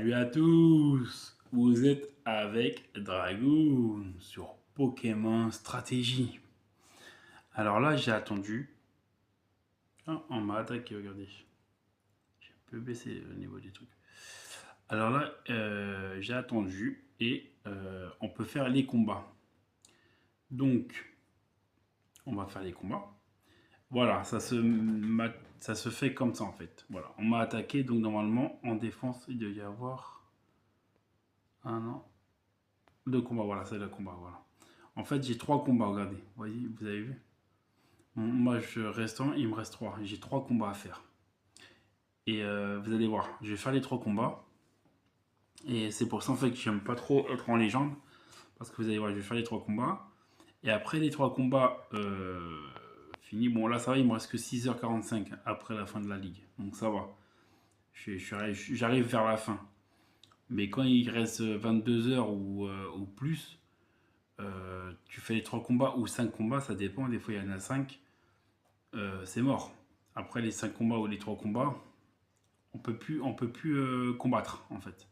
Salut à tous, vous êtes avec Dragoon sur Pokémon Stratégie. Alors là, j'ai attendu. Ah, on m'a attaqué, regardez. J'ai un peu baissé le niveau du truc. Alors là, j'ai attendu et on peut faire les combats. Donc, on va faire les combats. Voilà, ça se fait comme ça en fait. Voilà, on m'a attaqué, donc normalement, en défense, il doit y avoir un an. Deux combats, voilà, c'est le combat, voilà. En fait, j'ai trois combats, regardez. Vous voyez, vous avez vu? Moi, je reste un, il me reste trois. J'ai trois combats à faire. Et vous allez voir, je vais faire les trois combats. Et c'est pour ça, en fait, que j'aime pas trop être en légende. Parce que vous allez voir, je vais faire les trois combats. Et après les trois combats finis, bon, là, ça va, il me reste que 6h45 après la fin de la ligue. Donc ça va. J'arrive vers la fin. Mais quand il reste 22 heures ou plus, tu fais les trois combats ou cinq combats, ça dépend. Des fois, il y en a cinq. C'est mort. Après les 5 combats ou les 3 combats, on peut plus combattre en fait.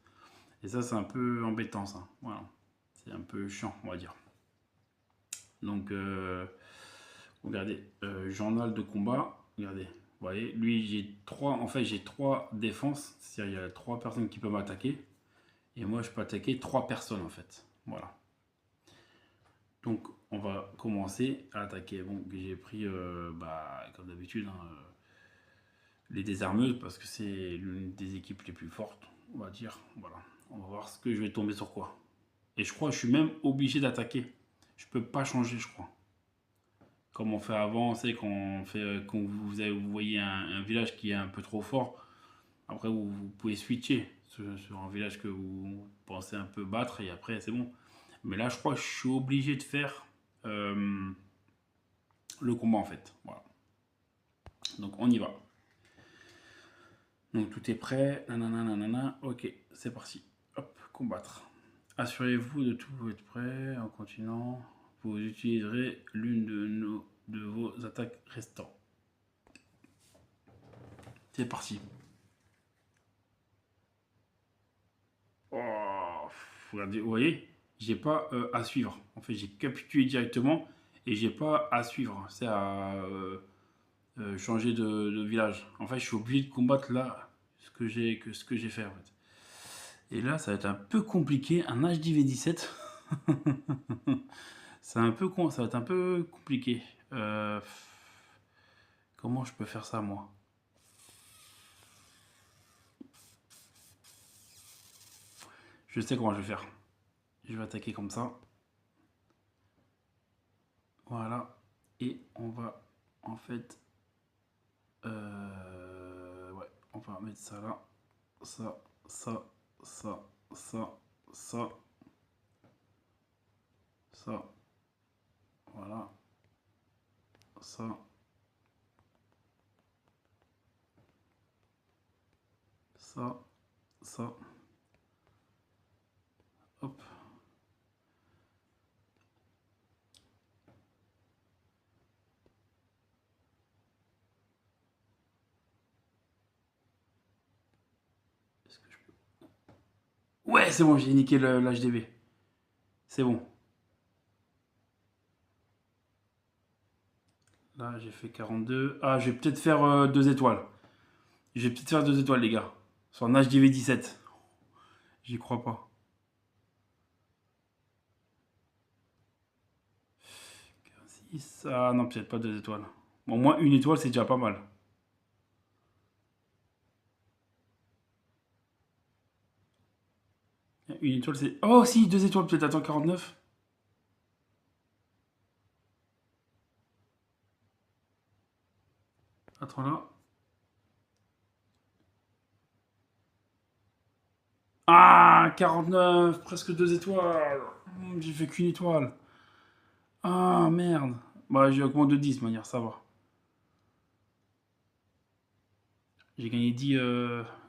Et ça c'est un peu embêtant ça. Voilà. C'est un peu chiant on va dire. Donc regardez, journal de combat, regardez. Vous voyez, lui j'ai trois, en fait j'ai trois défenses, c'est-à-dire il y a trois personnes qui peuvent m'attaquer. Et moi je peux attaquer trois personnes en fait. Voilà. Donc on va commencer à attaquer. Bon, j'ai pris comme d'habitude hein, les désarmeuses parce que c'est l'une des équipes les plus fortes, on va dire. Voilà, on va voir ce que je vais tomber sur quoi. Et je crois que je suis même obligé d'attaquer. Je peux pas changer, je crois. Comme on fait avant, c'est quand vous voyez un village qui est un peu trop fort. Après, vous pouvez switcher sur un village que vous pensez un peu battre et après c'est bon. Mais là, je crois que je suis obligé de faire le combat en fait. Voilà. Donc on y va. Donc tout est prêt, nanana, nanana. Ok, c'est parti. Hop, combattre. Assurez-vous de tout être prêt en continuant. Vous utiliserez l'une de vos attaques restantes. C'est parti. Oh, regardez, vous voyez, j'ai pas à suivre. En fait, j'ai capitulé directement et j'ai pas à suivre. C'est à changer de village. En fait, je suis obligé de combattre là ce que j'ai fait en fait. Et là, ça va être un peu compliqué. Un HDV 17. C'est un peu con, ça va être un peu compliqué. Euh, Comment je peux faire ça moi? Je sais comment je vais faire. Je vais attaquer comme ça. Voilà. Et on va en fait. Ouais, on va mettre ça là. Ça, ça, ça, ça, ça, ça. Voilà. Ça, ça, ça. Hop. Est-ce que je peux... Ouais, c'est bon, j'ai niqué l'HDV. C'est bon. Là, j'ai fait 42. Ah, je vais peut-être faire 2 étoiles. Je vais peut-être faire 2 étoiles, les gars. Sur un HDV 17. J'y crois pas. Ah non, peut-être pas 2 étoiles. Bon, au moins une étoile, c'est déjà pas mal. Une étoile, c'est. Oh, si, 2 étoiles, peut-être. Attends, 49. Attends là. Ah, 49, presque 2 étoiles. J'ai fait qu'une étoile. Ah, merde. Bah, j'ai augmenté de 10, de manière, ça va. J'ai gagné 10,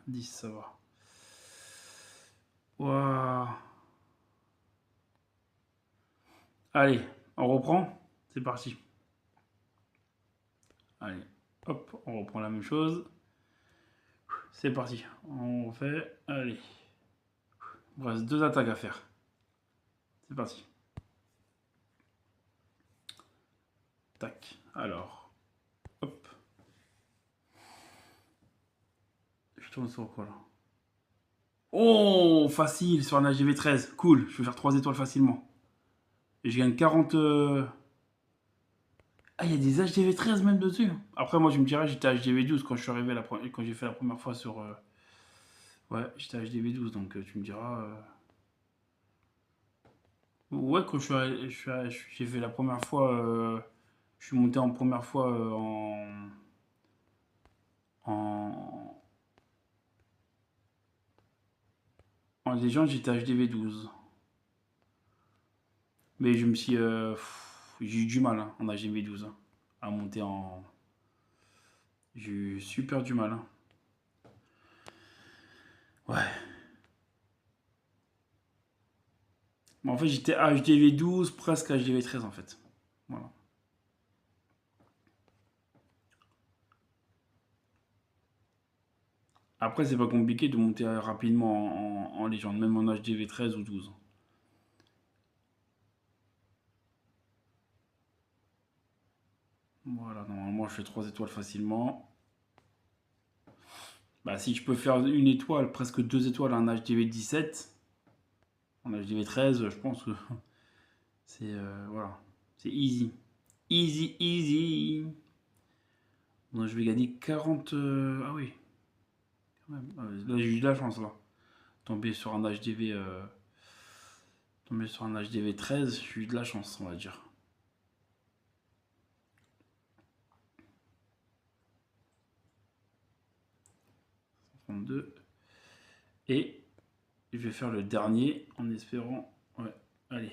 10, ça va. Waouh. Allez, on reprend. C'est parti. Allez, hop, on reprend la même chose. C'est parti. On refait. Allez. Il me reste 2 attaques à faire. C'est parti. Tac. Alors. Hop. Je tourne sur quoi là? Oh, facile sur un HDV 13. Cool. Je vais faire 3 étoiles facilement. Et je gagne 40. Ah, il y a des HDV 13 même dessus. Après, moi, je me dirais, j'étais HDV 12 quand je suis arrivé, quand j'ai fait la première fois sur. Ouais, j'étais HDV 12, donc tu me diras. Ouais, quand j'ai fait la première fois. Je suis monté en première fois en, en légende, j'étais HDV 12. Mais je me suis. J'ai eu du mal hein, en HDV 12 hein, à monter en. J'ai eu super du mal. Hein. Ouais. Mais en fait, j'étais HDV 12, presque HDV 13 en fait. Voilà. Après, c'est pas compliqué de monter rapidement en légende, même en HDV 13 ou 12. Voilà, normalement, je fais 3 étoiles facilement. Bah, si je peux faire une étoile, presque 2 étoiles en HDV 17, en HDV 13, je pense que c'est voilà, c'est easy. Easy, easy. Donc, je vais gagner 40. Ah oui, quand même. Là, j'ai eu de la chance là. Tomber sur un HDV, tomber sur un HDV 13, j'ai eu de la chance, on va dire. 32. Et je vais faire le dernier en espérant. Ouais, allez.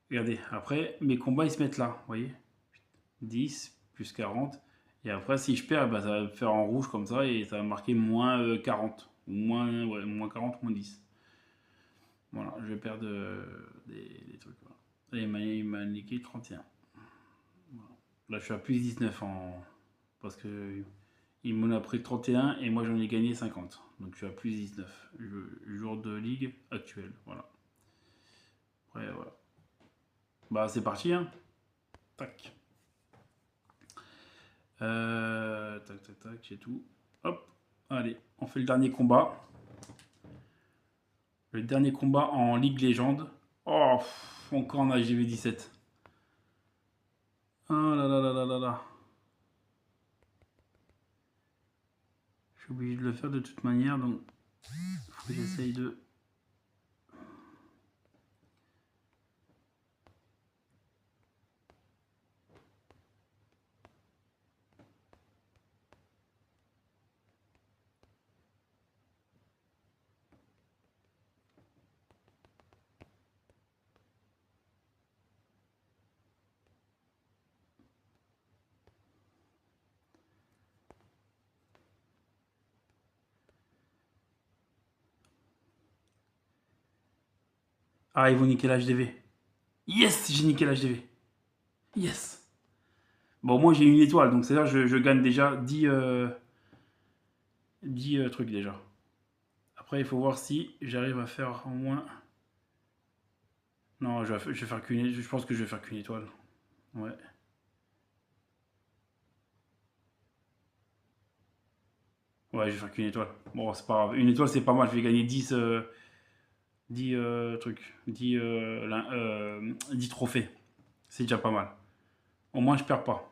Regardez, après, mes combats ils se mettent là, vous voyez 10 plus 40. Et après, si je perds, bah, ça va faire en rouge comme ça et ça va marquer moins 40. Ou moins, ouais, moins 40, moins 10. Voilà, je vais perdre des trucs. Voilà. Et il m'a indiqué 31. Voilà. Là, je suis à plus 19 parce que il m'en a pris 31 et moi j'en ai gagné 50. Donc je suis à plus 19. Jour de ligue actuel. Voilà. Après, voilà. Bah, c'est parti, hein. Tac. Tac, tac, tac, j'ai tout. Hop. Allez, on fait le dernier combat. Le dernier combat en Ligue Légende. Oh, encore en HGV 17. Ah là là là là là là. Je suis obligé de le faire de toute manière, donc faut que j'essaye de. Ah, ils vont niquer l'HDV. Yes, j'ai niqué l'HDV. Yes. Bon, moi j'ai une étoile, donc c'est-à-dire je gagne déjà 10 trucs déjà. Après, il faut voir si j'arrive à faire au moins. Non, je vais faire qu'une. Je pense que je vais faire qu'une étoile. Ouais. Ouais, je vais faire qu'une étoile. Bon, c'est pas grave. Une étoile, c'est pas mal. Je vais gagner 10 trucs. 10 trophées. C'est déjà pas mal. Au moins, je perds pas.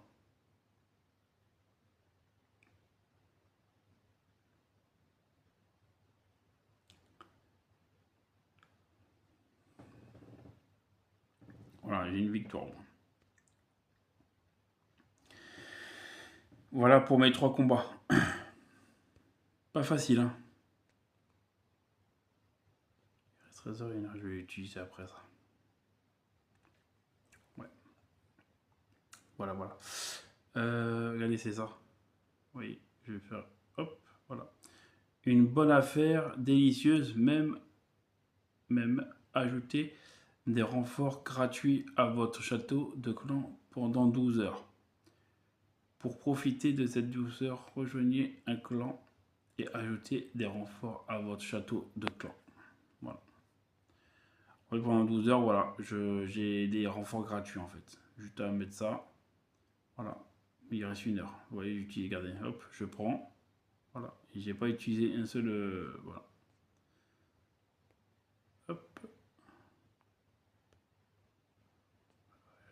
Voilà, j'ai une victoire. Voilà pour mes 3 combats. Pas facile, hein. Il reste 13 heures, je vais l'utiliser après ça. Ouais. Voilà, voilà. Regardez, c'est ça. Oui, je vais faire. Hop, voilà. Une bonne affaire, délicieuse, même ajouter des renforts gratuits à votre château de clan pendant 12 heures. Pour profiter de cette douceur, rejoignez un clan et ajoutez des renforts à votre château de clan. Ouais, pendant 12 heures, voilà, j'ai des renforts gratuits en fait. Juste à mettre ça. Voilà. Il reste 1 heure. Vous voyez, j'utilise, regardez, hop, je prends. Voilà. Et j'ai pas utilisé un seul. Voilà. Hop.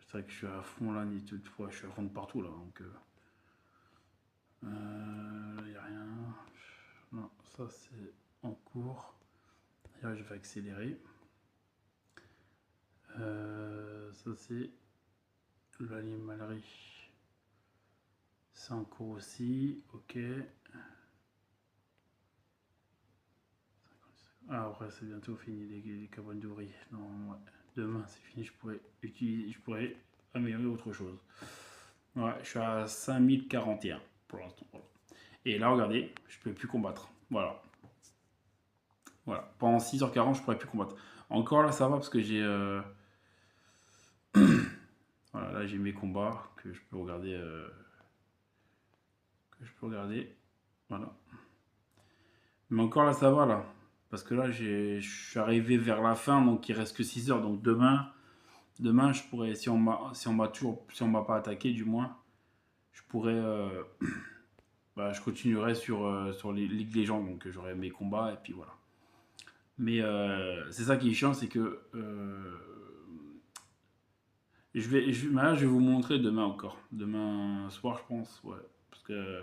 C'est vrai que je suis à fond là, ni toutefois, je suis à fond de partout là. Donc, il n'y a rien. Non, ça c'est en cours. D'ailleurs, je vais accélérer. Ça c'est l'animalerie. C'est en cours aussi. Ok. Ah, après, c'est bientôt fini les cabanes d'ouvriers. Non, ouais. Demain, c'est fini. Je pourrais améliorer autre chose. Ouais, je suis à 5041 pour l'instant. Voilà. Et là, regardez, je peux plus combattre. Voilà. Voilà. Pendant 6h40, je pourrais plus combattre. Encore là, ça va parce que j'ai. Voilà, là, j'ai mes combats que je peux regarder. Voilà. Mais encore là, ça va là. Parce que là, je suis arrivé vers la fin, donc il reste que 6 heures. Donc demain, je pourrais, si on m'a pas attaqué, du moins, je pourrais, bah, je continuerai sur les Ligues Légendes, donc j'aurai mes combats et puis voilà. Mais c'est ça qui est chiant, c'est que là, je vais vous montrer demain encore, demain soir, je pense, ouais, parce que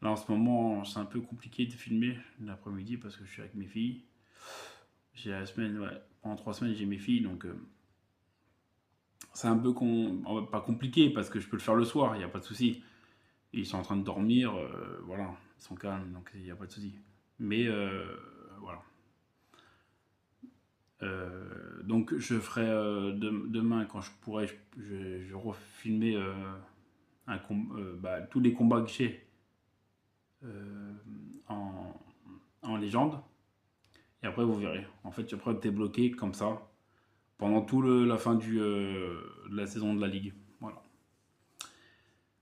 là en ce moment, c'est un peu compliqué de filmer l'après-midi parce que je suis avec mes filles. J'ai la semaine, ouais, pendant 3 semaines, j'ai mes filles, donc c'est un peu pas compliqué parce que je peux le faire le soir, il n'y a pas de souci. Ils sont en train de dormir, voilà, ils sont calmes, donc il n'y a pas de souci. Mais voilà. Donc je ferai demain quand je pourrai, je refilmer bah, tous les combats que j'ai euh, en, en légende. Et après vous verrez. En fait, après t'es bloqué comme ça pendant la fin de la saison de la ligue. Voilà.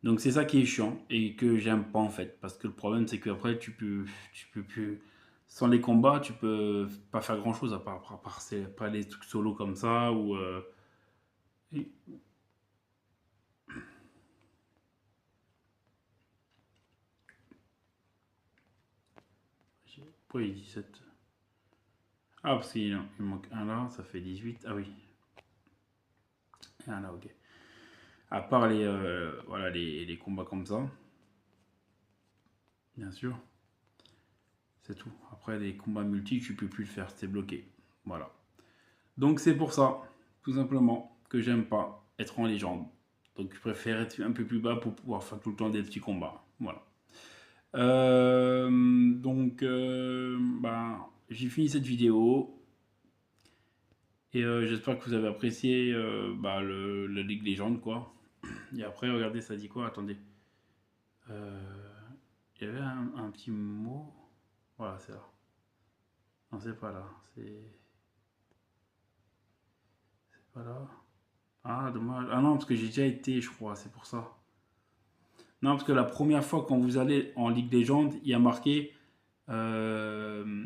Donc c'est ça qui est chiant et que j'aime pas en fait. Parce que le problème c'est qu'après tu peux plus. Sans les combats, tu peux pas faire grand chose pas les trucs solo comme ça ou. Et- Pourquoi il dit 7? Ah, parce qu'il manque un là, ça fait 18. Ah oui, un là, ok. À part voilà, les combats comme ça, bien sûr, c'est tout. Après, les combats multi, tu peux plus le faire, c'est bloqué. Voilà. Donc c'est pour ça, tout simplement, que j'aime pas être en légende. Donc je préfère être un peu plus bas pour pouvoir faire tout le temps des petits combats. Voilà. Donc, bah, j'ai fini cette vidéo. Et j'espère que vous avez apprécié bah, la Ligue Légende, quoi. Et après, regardez, ça dit quoi? Attendez. Euh, Il y avait un petit mot. Voilà, c'est là. Non, c'est pas là. C'est pas là. Ah, dommage. Ah non, parce que j'ai déjà été, je crois, c'est pour ça. Non, parce que la première fois quand vous allez en Ligue Légende, il y a marqué euh,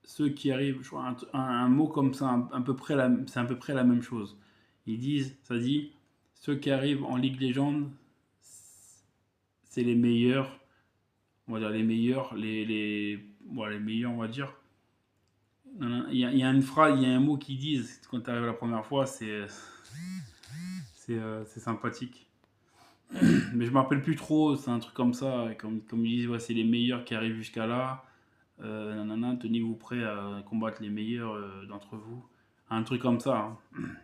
ceux qui arrivent, je crois, un mot comme ça, c'est à peu près la même chose. Ils disent, ça dit, ceux qui arrivent en Ligue Légende, c'est les meilleurs, on va dire les meilleurs, les meilleurs, on va dire. Il y a une phrase, il y a un mot qu'ils disent quand tu arrives la première fois, c'est sympathique. Mais je me rappelle plus trop, c'est un truc comme ça, comme ils disent, ouais, c'est les meilleurs qui arrivent jusqu'à là. Nanana, tenez-vous prêts à combattre les meilleurs d'entre vous. Un truc comme ça, hein.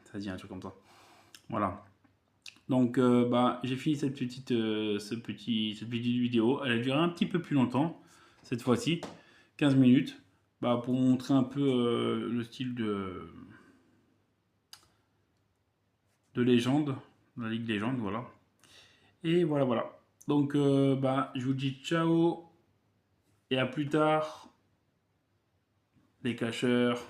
Ça dit un truc comme ça. Voilà. Donc, bah, j'ai fini cette petite vidéo. Elle a duré un petit peu plus longtemps, cette fois-ci, 15 minutes, bah, pour montrer un peu le style de légende, la Ligue Légende, voilà. Et voilà, voilà. Donc, bah, je vous dis ciao et à plus tard, les cacheurs.